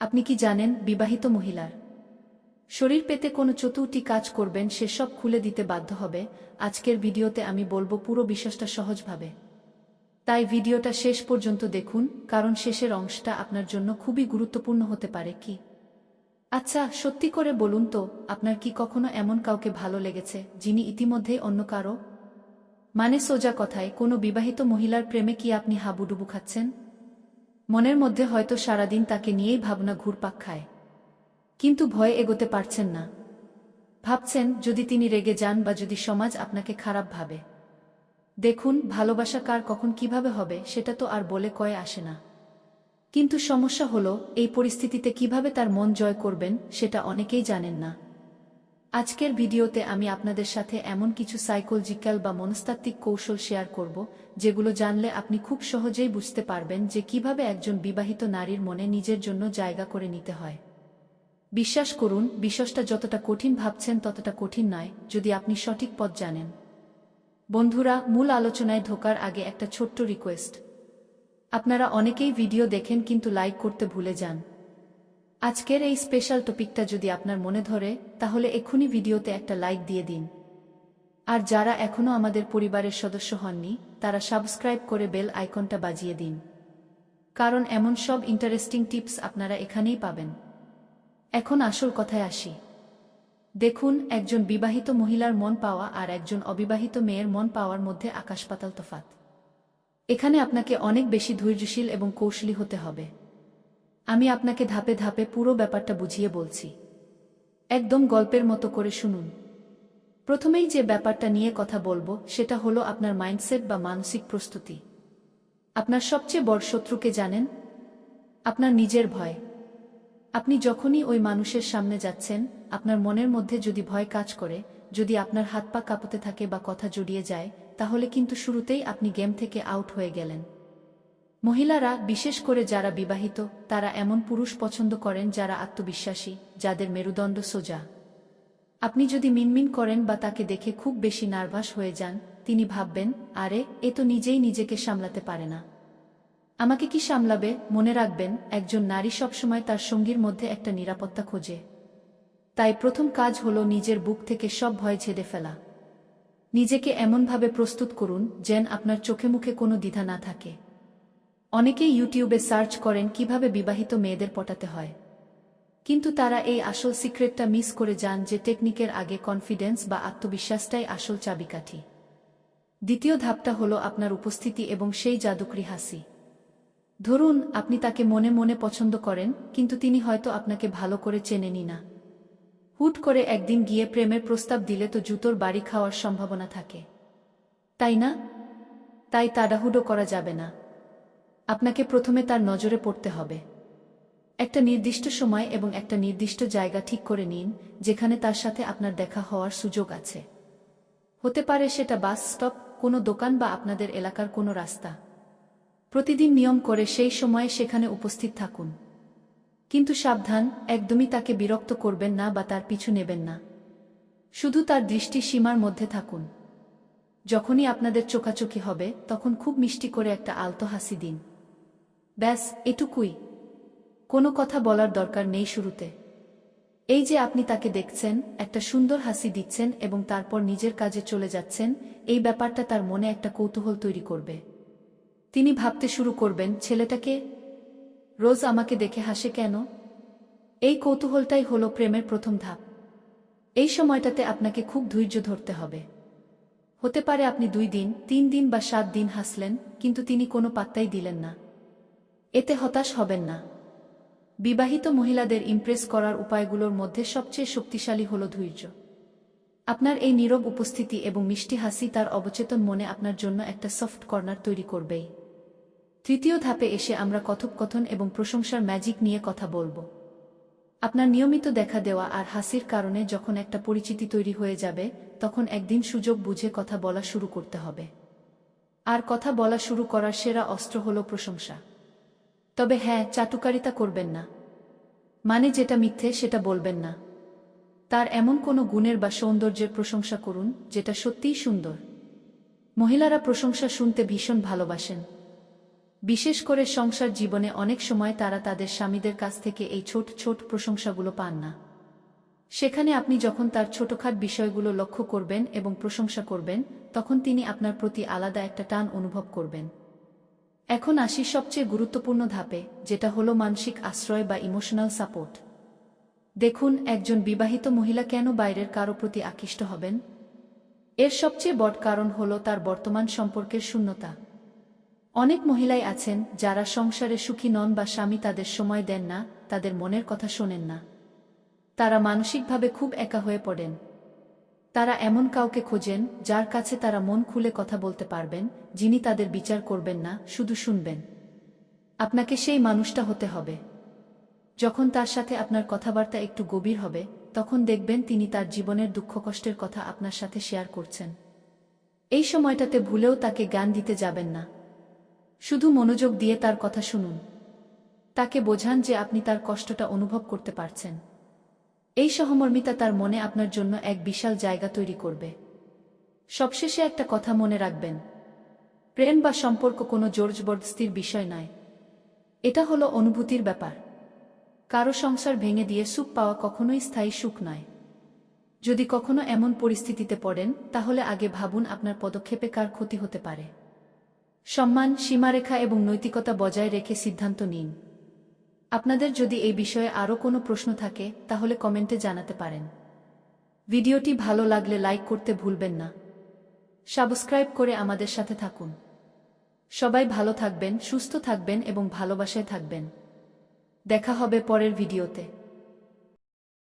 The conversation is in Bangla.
আপনি কি জানেন, বিবাহিত মহিলার শরীর পেতে কোনো চতুর্থী কাজ করবেন সেসব খুলে দিতে বাধ্য হবে। আজকের ভিডিওতে আমি বলবো পুরো বিষয়টা সহজভাবে। তাই ভিডিওটা শেষ পর্যন্ত দেখুন, কারণ শেষের অংশটা আপনার জন্য খুবই গুরুত্বপূর্ণ হতে পারে। কি আচ্ছা, সত্যি করে বলুন তো, আপনার কি কখনো এমন কাউকে ভালো লেগেছে যিনি ইতিমধ্যেই অন্য কারো? মানে সোজা কথায়, কোনো বিবাহিত মহিলার প্রেমে কি আপনি হাবুডুবু খাচ্ছেন? মনের মধ্যে হয়তো সারাদিন তাকে নিয়েই ভাবনা ঘুরপাক খায়, কিন্তু ভয়ে এগোতে পারছেন না। ভাবছেন যদি তিনি রেগে যান বা যদি সমাজ আপনাকে খারাপ ভাবে। দেখুন, ভালোবাসা কার কখন কিভাবে হবে সেটা তো আর বলে কয়ে আসে না। কিন্তু সমস্যা হলো, এই পরিস্থিতিতে কিভাবে তার মন জয় করবেন সেটা অনেকেই জানেন না। আজকের ভিডিওতে আমি আপনাদের সাথে এমন কিছু সাইকোলজিক্যাল বা মনস্তাত্ত্বিক কৌশল শেয়ার করব, যেগুলো জানলে আপনি খুব সহজেই বুঝতে পারবেন যে কিভাবে একজন বিবাহিত নারীর মনে নিজের জন্য জায়গা করে নিতে হয়। বিশ্বাস করুন, বিষয়টা যতটা কঠিন ভাবছেন ততটা কঠিন নয়, যদি আপনি সঠিক পথ জানেন। বন্ধুরা, মূল আলোচনায় ঢোকার আগে একটা ছোট্ট রিকোয়েস্ট। আপনারা অনেকেই ভিডিও দেখেন কিন্তু লাইক করতে ভুলে যান। আজকের এই স্পেশাল টপিকটা যদি আপনার মনে ধরে, তাহলে এক্ষুনি ভিডিওতে একটা লাইক দিয়ে দিন। আর যারা এখনও আমাদের পরিবারের সদস্য হননি, তারা সাবস্ক্রাইব করে বেল আইকনটা বাজিয়ে দিন, কারণ এমন সব ইন্টারেস্টিং টিপস আপনারা এখানেই পাবেন। এখন আসল কথায় আসি। দেখুন, একজন বিবাহিত মহিলার মন পাওয়া আর একজন অবিবাহিত মেয়ের মন পাওয়ার মধ্যে আকাশ-পাতাল তফাৎ। এখানে আপনাকে অনেক বেশি ধৈর্যশীল এবং কৌশলী হতে হবে। আমি আপনাকে ধাপে ধাপে পুরো ব্যাপারটা বুঝিয়ে বলছি। একদম গল্পের মতো করে শুনুন। প্রথমেই যে ব্যাপারটা নিয়ে কথা বলবো সেটা হলো আপনার মাইন্ডসেট বা মানসিক প্রস্তুতি। আপনার সবচেয়ে বড় শত্রুকে জানেন? আপনার নিজের ভয়। আপনি যখনই ওই মানুষের সামনে যাচ্ছেন, আপনার মনের মধ্যে যদি ভয় কাজ করে, যদি আপনার হাত পা কাঁপতে থাকে বা কথা জড়িয়ে যায়, তাহলে কিন্তু শুরুতেই আপনি গেম থেকে আউট হয়ে গেলেন। মহিলারা, বিশেষ করে যারা বিবাহিত, তারা এমন পুরুষ পছন্দ করেন যারা আত্মবিশ্বাসী, যাদের মেরুদণ্ড সোজা। আপনি যদি মিনমিন করেন বা তাকে দেখে খুব বেশি নার্ভাস হয়ে যান, তিনি ভাববেন, আরে, এ তো নিজেই নিজেকে সামলাতে পারে না, আমাকে কি সামলাবে? মনে রাখবেন, একজন নারী সবসময় তার সঙ্গীর মধ্যে একটা নিরাপত্তা খোঁজে। তাই প্রথম কাজ হলো নিজের বুক থেকে সব ভয় ঝেড়ে ফেলা। নিজেকে এমনভাবে প্রস্তুত করুন যেন আপনার চোখে মুখে কোনো দ্বিধা না থাকে। অনেকেই ইউটিউবে সার্চ করেন কিভাবে বিবাহিত মেয়েদের পটাতে হয়, কিন্তু তারা এই আসল সিক্রেটটা মিস করে যান যে টেকনিকের আগে কনফিডেন্স বা আত্মবিশ্বাসটাই আসল চাবিকাঠি। দ্বিতীয় ধাপটা হলো আপনার উপস্থিতি এবং সেই জাদুকরি হাসি। ধরুন, আপনি তাকে মনে মনে পছন্দ করেন, কিন্তু তিনি হয়তো আপনাকে ভালো করে চেনেনই না। হুট করে একদিন গিয়ে প্রেমের প্রস্তাব দিলে তো জুতোর বাড়ি খাওয়ার সম্ভাবনা থাকে, তাই না? তাই তাড়াহুড়ো করা যাবে না। আপনাকে প্রথমে তার নজরে পড়তে হবে। একটা নির্দিষ্ট সময় এবং একটা নির্দিষ্ট জায়গা ঠিক করে নিন যেখানে তার সাথে আপনার দেখা হওয়ার সুযোগ আছে। হতে পারে সেটা বাস স্টপ, কোনো দোকান বা আপনাদের এলাকার কোনো রাস্তা। প্রতিদিন নিয়ম করে সেই সময়ে সেখানে উপস্থিত থাকুন। কিন্তু সাবধান, একদমই তাকে বিরক্ত করবেন না বা তার পিছু নেবেন না। শুধু তার দৃষ্টি সীমার মধ্যে থাকুন। যখনই আপনাদের চোখাচোখি হবে, তখন খুব মিষ্টি করে একটা আলতো হাসি দিন। ব্যাস, এটুকুই। কোনো কথা বলার দরকার নেই শুরুতে। এই যে আপনি তাকে দেখছেন, একটা সুন্দর হাসি দিচ্ছেন এবং তারপর নিজের কাজে চলে যাচ্ছেন, এই ব্যাপারটা তার মনে একটা কৌতূহল তৈরি করবে। তিনি ভাবতে শুরু করবেন, ছেলেটাকে রোজ আমাকে দেখে হাসে কেন? এই কৌতূহলটাই হলো প্রেমের প্রথম ধাপ। এই সময়টাতে আপনাকে খুব ধৈর্য ধরতে হবে। হতে পারে আপনি 2 দিন, 3 দিন বা 7 দিন হাসলেন, কিন্তু তিনি কোনো পাত্তাই দিলেন না। এতে হতাশ হবেন না। বিবাহিত মহিলাদের ইমপ্রেস করার উপায়গুলোর মধ্যে সবচেয়ে শক্তিশালী হল ধৈর্য। আপনার এই নীরব উপস্থিতি এবং মিষ্টি হাসি তার অবচেতন মনে আপনার জন্য একটা সফট কর্নার তৈরি করবেই। তৃতীয় ধাপে এসে আমরা কথোপকথন এবং প্রশংসার ম্যাজিক নিয়ে কথা বলবো। আপনার নিয়মিত দেখা দেওয়া আর হাসির কারণে যখন একটা পরিচিতি তৈরি হয়ে যাবে, তখন একদিন সুযোগ বুঝে কথা বলা শুরু করতে হবে। আর কথা বলা শুরু করার সেরা অস্ত্র হলো প্রশংসা। তবে হ্যাঁ, চাটুকারিতা করবেন না। মানে যেটা মিথ্যে সেটা বলবেন না। তার এমন কোনো গুণের বা সৌন্দর্যের প্রশংসা করুন যেটা সত্যিই সুন্দর। মহিলারা প্রশংসা শুনতে ভীষণ ভালোবাসেন। বিশেষ করে সংসার জীবনে অনেক সময় তারা তাদের স্বামীদের কাছ থেকে এই ছোট ছোট প্রশংসাগুলো পান না। সেখানে আপনি যখন তার ছোটখাট বিষয়গুলো লক্ষ্য করবেন এবং প্রশংসা করবেন, তখন তিনি আপনার প্রতি আলাদা একটা টান অনুভব করবেন। এখন আসি সবচেয়ে গুরুত্বপূর্ণ ধাপে, যেটা হলো মানসিক আশ্রয় বা ইমোশনাল সাপোর্ট। দেখুন, একজন বিবাহিত মহিলা কেন বাইরের কারো প্রতি আকৃষ্ট হবেন? এর সবচেয়ে বড় কারণ হলো তার বর্তমান সম্পর্কের শূন্যতা। অনেক মহিলাই আছেন যারা সংসারে সুখী নন বা স্বামী তাদের সময় দেন না, তাদের মনের কথা শোনেন না। তারা মানসিকভাবে খুব একা হয়ে পড়েন। তারা এমন কাউকে খোঁজেন যার কাছে তারা মন খুলে কথা বলতে পারবেন, যিনি তাদের বিচার করবেন না, শুধু শুনবেন। আপনাকে সেই মানুষটা হতে হবে। যখন তার সাথে আপনার কথাবার্তা একটু গভীর হবে, তখন দেখবেন তিনি তার জীবনের দুঃখ কষ্টের কথা আপনার সাথে শেয়ার করছেন। এই সময়টাতে ভুলেও তাকে জ্ঞান দিতে যাবেন না। শুধু মনোযোগ দিয়ে তার কথা শুনুন। তাকে বোঝান যে আপনি তার কষ্টটা অনুভব করতে পারছেন। এই সহমর্মিতা তার মনে আপনার জন্য এক বিশাল জায়গা তৈরি করবে। সবশেষে একটা কথা মনে রাখবেন, প্রেম বা সম্পর্ক কোনো জোর-জবরদস্তির বিষয় নয়। এটা হলো অনুভূতির ব্যাপার। কারো সংসার ভেঙে দিয়ে সুখ পাওয়া কখনোই স্থায়ী সুখ নয়। যদি কখনো এমন পরিস্থিতিতে পড়েন, তাহলে আগে ভাবুন আপনার পদক্ষেপে কার ক্ষতি হতে পারে। সম্মান, সীমারেখা এবং নৈতিকতা বজায় রেখে সিদ্ধান্ত নিন। আপনাদের যদি এই বিষয়ে আরও কোনো প্রশ্ন থাকে, তাহলে কমেন্টে জানাতে পারেন। ভিডিওটি ভালো লাগলে লাইক করতে ভুলবেন না। সাবস্ক্রাইব করে আমাদের সাথে থাকুন। সবাই ভালো থাকবেন, সুস্থ থাকবেন এবং ভালোবাসায় থাকবেন। দেখা হবে পরের ভিডিওতে।